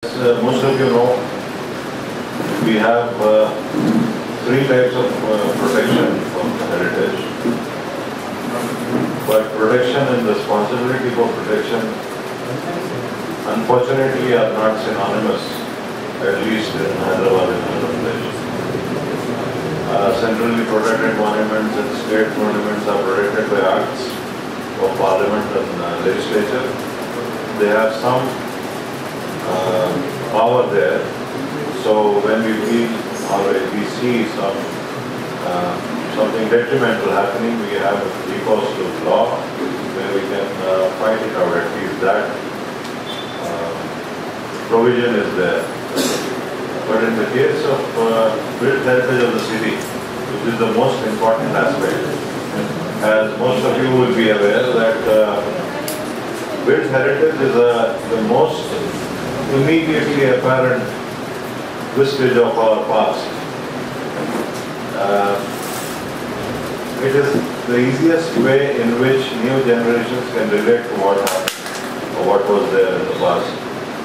As most of you know, we have three types of protection from heritage. But protection and responsibility for protection, unfortunately, are not synonymous, at least in Hyderabad and Andhra Pradesh. Centrally protected monuments and state monuments are protected by acts of parliament and legislature. They have some power there. So when we feel or we see something detrimental happening, we have recourse to law where we can fight it out. At least that provision is there. But in the case of built heritage of the city, which is the most important aspect, as most of you will be aware that built heritage is the most immediately apparent vestige of our past. It is the easiest way in which new generations can relate to what happened or what was there in the past,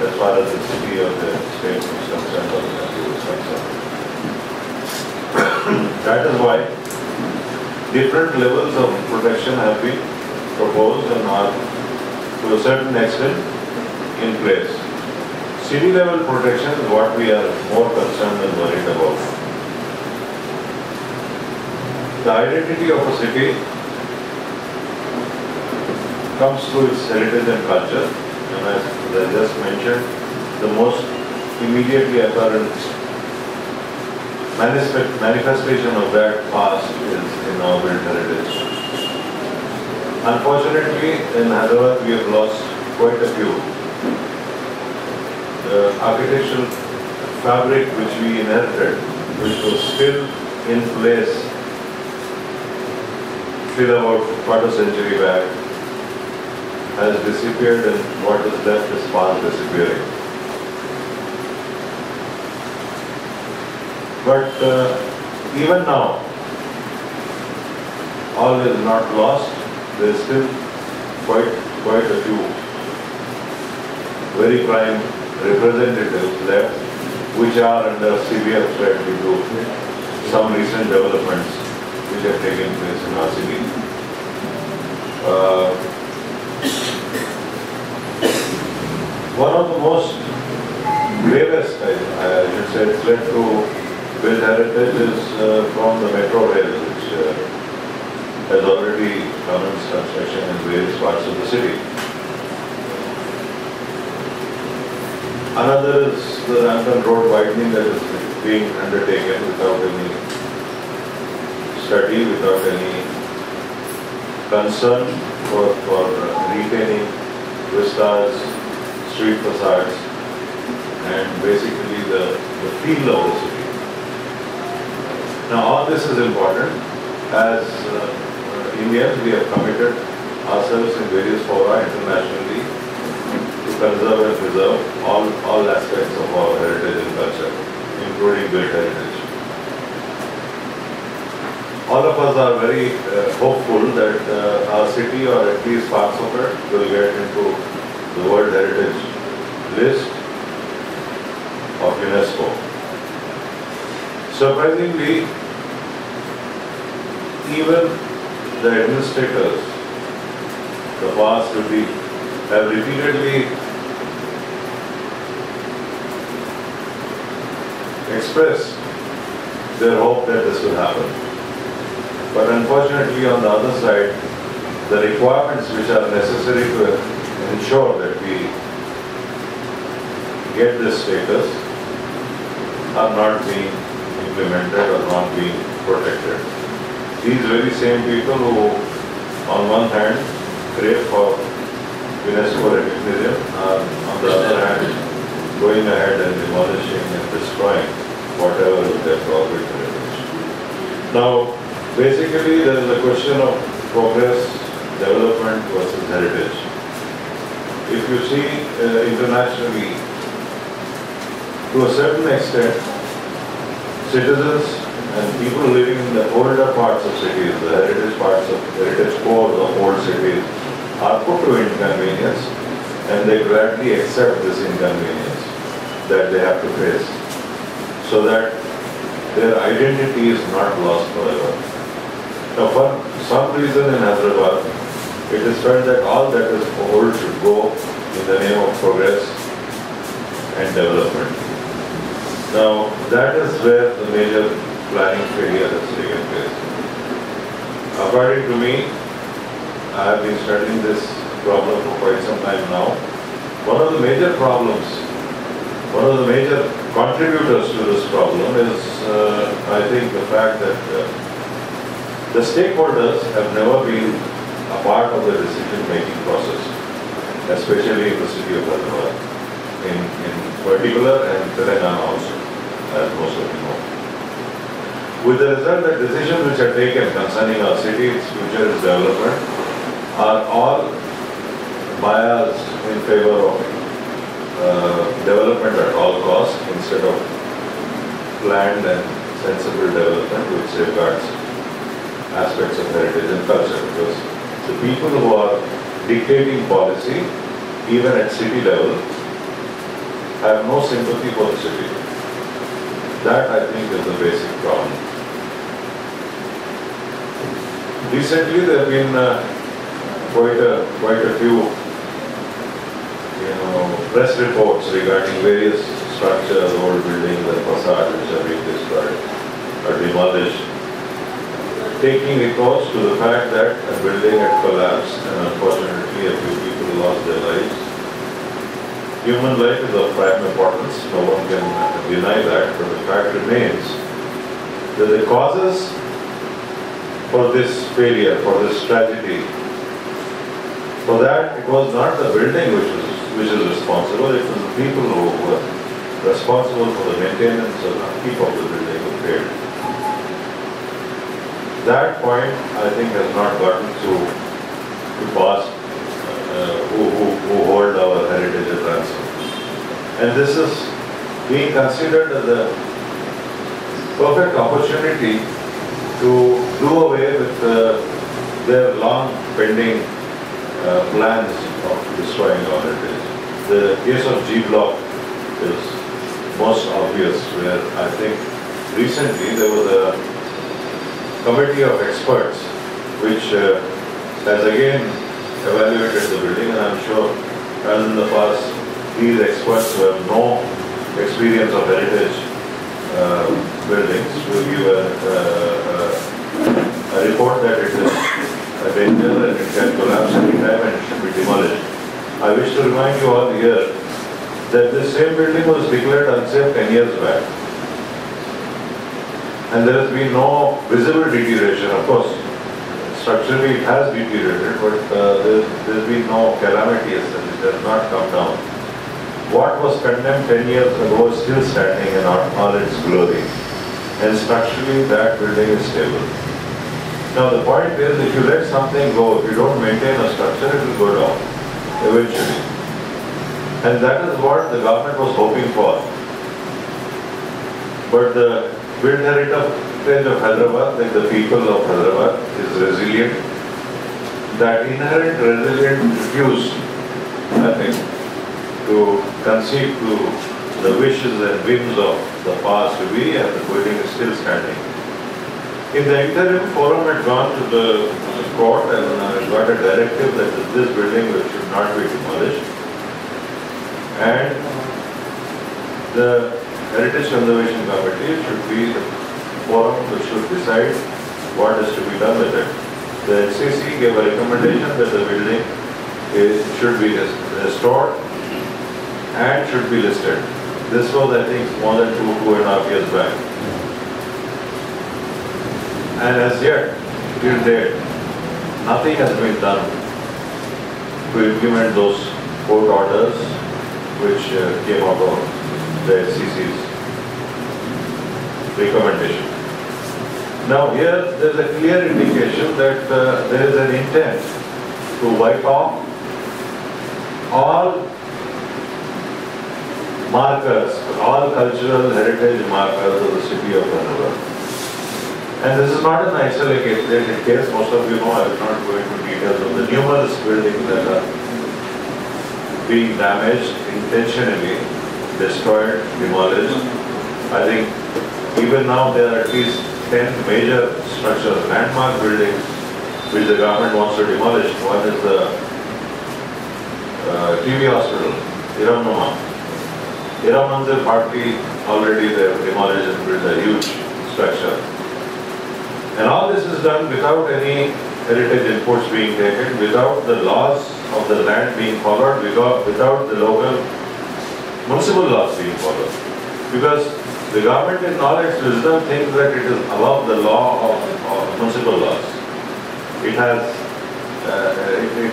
as far as the city or the state is concerned or the country is concerned. That is why different levels of protection have been proposed and are to a certain extent in place. City level protection is what we are more concerned and worried about. The identity of a city comes through its heritage and culture, and as I just mentioned, the most immediately apparent manifestation of that past is in our built heritage. Unfortunately, in Hyderabad we have lost quite a few. The architectural fabric which we inherited, which was still in place till about quarter century back, has disappeared, and what is left is fast disappearing. But even now, all is not lost. There is still quite a few very prime representatives left, which are under severe threat due to some recent developments which have taken place in our city. One of the most gravest, I should say, threat to built heritage is from the metro rail, which has already commenced construction in various parts of the city. Another is the rampant road widening that is being undertaken without any study, without any concern for retaining vistas, street facades, and basically the feel of the city. Now all this is important. As Indians, we have committed ourselves in various fora internationally to conserve and preserve all aspects of our heritage and culture, including built heritage. All of us are very hopeful that our city, or at least parts of it, will get into the World Heritage list of UNESCO. Surprisingly, even the administrators, the past have repeatedly expressed their hope that this will happen. But unfortunately, on the other side, the requirements which are necessary to ensure that we get this status are not being implemented or not being protected. These very same people who, on one hand, crave for UNESCO recognition, are on the other hand going ahead and demolishing and destroying whatever is their private heritage. Now, basically, there is a question of progress, development versus heritage. If you see internationally, to a certain extent, citizens and people living in the older parts of cities, the heritage core of old cities, are put to inconvenience, and they gladly accept this inconvenience. that they have to face, so that their identity is not lost forever. Now, for some reason in Hyderabad, it is felt that all that is old should go in the name of progress and development. Now, that is where the major planning failure has taken place. According to me, I have been studying this problem for quite some time now. One of the major problems, one of the major contributors to this problem is, I think, the fact that the stakeholders have never been a part of the decision-making process, especially in the city of Hyderabad, in particular, and Telangana also, as most of you know. With the result that decisions which are taken concerning our city, its future, its development, are all biased in favor of development at all costs instead of planned and sensible development which safeguards aspects of heritage and culture. Because the people who are dictating policy, even at city level, have no sympathy for the city. That, I think, is the basic problem. Recently, there have been quite a few, press reports regarding various structures, old buildings and facades which are being destroyed or demolished, taking recourse to the fact that a building had collapsed and unfortunately a few people lost their lives. Human life is of prime importance, no one can deny that, but the fact remains that the causes for this failure, for this tragedy, for that it was not the building which is responsible, it was the people who were responsible for the maintenance and upkeep of the building who failed. That point, I think, has not gotten to pass who hold our heritage at ransom. And this is being considered as a perfect opportunity to do away with their long pending plans of destroying our heritage. The case of G Block is most obvious, where I think recently there was a committee of experts which has again evaluated the building, and I'm sure, as in the past, these experts who have no experience of heritage buildings will give a report that it is a danger and it can collapse any time and it should be demolished. I wish to remind you all here that this same building was declared unsafe 10 years back. And there has been no visible deterioration. Of course, structurally it has deteriorated, but there's been no calamity as such. It has not come down. What was condemned 10 years ago is still standing in all its glory. And structurally that building is stable. Now the point is, if you let something go, if you don't maintain a structure, it will go down eventually. And that is what the government was hoping for. But the built heritage of Hyderabad, like the people of Hyderabad, is resilient. That inherent resilience refused, I think, to concede to the wishes and whims of the past to be, and the building is still standing. In the interim, forum had gone to the court and got a directive that this building should not be demolished. And the Heritage Conservation Committee should be the forum which should decide what is to be done with it. The HCC gave a recommendation that the building should be restored and should be listed. This was, I think, more than 2.5 years back. And as yet, till date, nothing has been done to implement those court orders which came out of the HCC's recommendation. Now here, there is a clear indication that there is an intent to wipe off all markers, all cultural heritage markers of the city of Hyderabad. And this is not an isolated case. Most of you know, I will not go into details of the numerous buildings that are being damaged intentionally destroyed, demolished. I think even now there are at least 10 major structures, landmark buildings, which the government wants to demolish. One is the TV hospital, Iram Manzil partly already they have demolished and built a huge structure. And all this is done without any heritage inputs being taken, without the laws of the land being followed, without the local municipal laws being followed. Because the government in all its wisdom thinks that it is above the law of municipal laws. It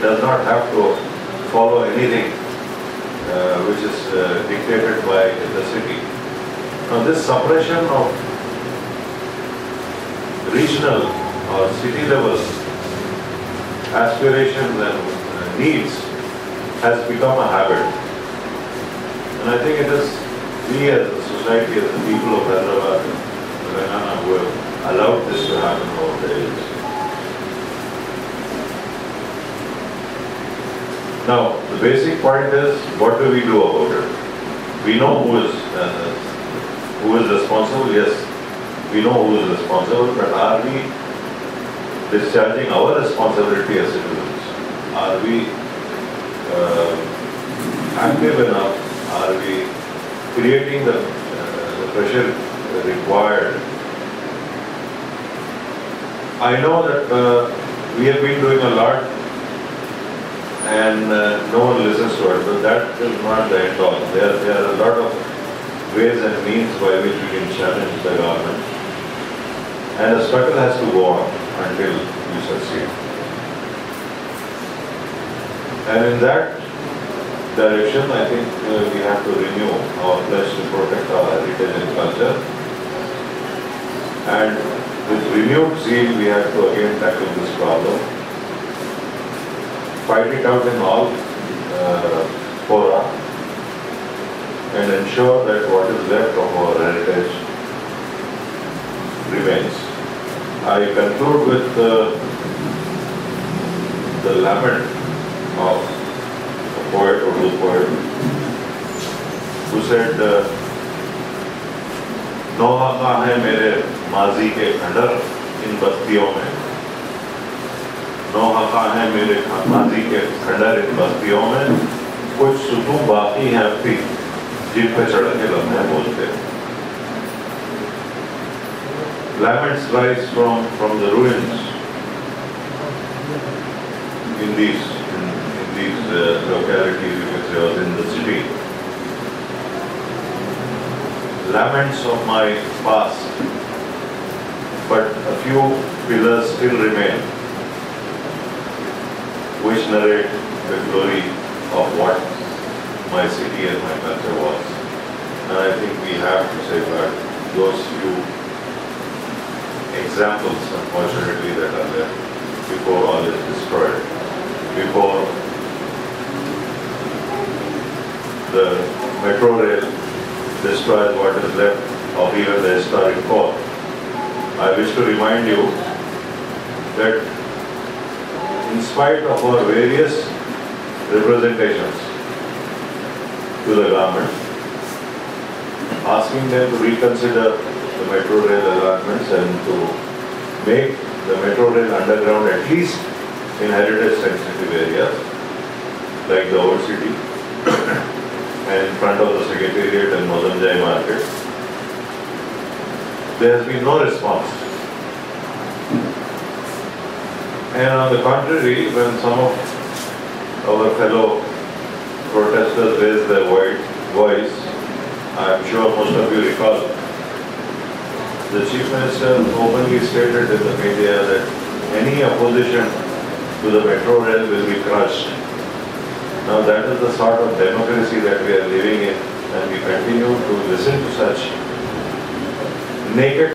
does not have to follow anything which is dictated by the city. Now this suppression of regional or city level aspirations and needs has become a habit. And I think it is we as a society, as the people of Hyderabad and Telangana who have allowed this to happen over the years. Now, the basic point is, what do we do about it? We know who is responsible. Yes, we know who is responsible, but are we discharging our responsibility as citizens? Are we active enough? Are we creating the pressure required? I know that we have been doing a lot and no one listens to it, but that is not the end all. There are a lot of ways and means by which we can challenge the government. And the struggle has to go on until we succeed. And in that direction, I think we have to renew our pledge to protect our heritage and culture. And with renewed zeal, we have to again tackle this problem. Fight it out in all fora and ensure that what is left of our heritage remains. I conclude with the lament of a poet, Urdu poet, who said, "नौहा कहाँ है मेरे माजी के खंडर इन बस्तियों में, नौहा कहाँ है मेरे माजी के खंडर इन बस्तियों में, कुछ सुतूं बाकी हैं अब भी जिन पे चढ़ के लम्हे बोलते." Laments rise from the ruins in these localities, you can say, or in the city. Laments of my past, but a few pillars still remain, which narrate the glory of what my city and my culture was. And I think we have to safeguard those few examples, unfortunately, that are there before all is destroyed, before the metro rail destroys what is left of even the historic core. I wish to remind you that in spite of our various representations to the government, asking them to reconsider the metro rail allotments and to make the metro rail underground at least in heritage sensitive areas like the old city and in front of the Secretariat and Mozamjai market. There has been no response. And on the contrary, when some of our fellow protesters raised their voice, I am sure most of you recall, the Chief Minister openly stated in the media that any opposition to the metro rail will be crushed. Now that is the sort of democracy that we are living in, and we continue to listen to such naked